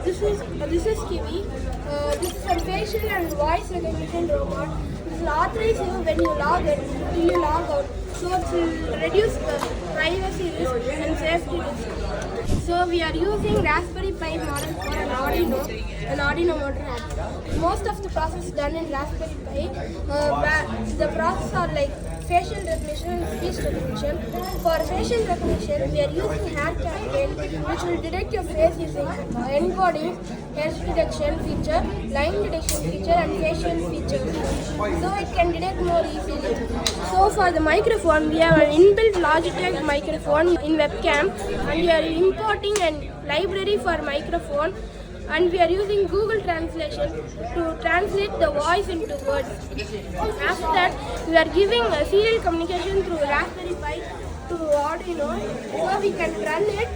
This is KIWI. This is a facial and voice recognition robot. This will authorize you when you log in till you log out. So it will reduce the privacy risk and safety risk. So we are using Raspberry Pi model for an Arduino motor app. Most of the process done in Raspberry Pi. The process are like facial recognition and speech recognition. For facial recognition, we are using HackerKID, which will detect your face using encoding, hair detection feature, line detection feature, and facial features. So it can detect more easily. So for the microphone, we have an inbuilt Logitech microphone in webcam, and we are importing a library for microphone. And we are using Google Translation to translate the voice into words. After that, we are giving a serial communication through Raspberry Pi to Arduino, so we can run it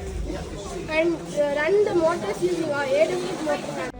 and run the motors using our AWS motor.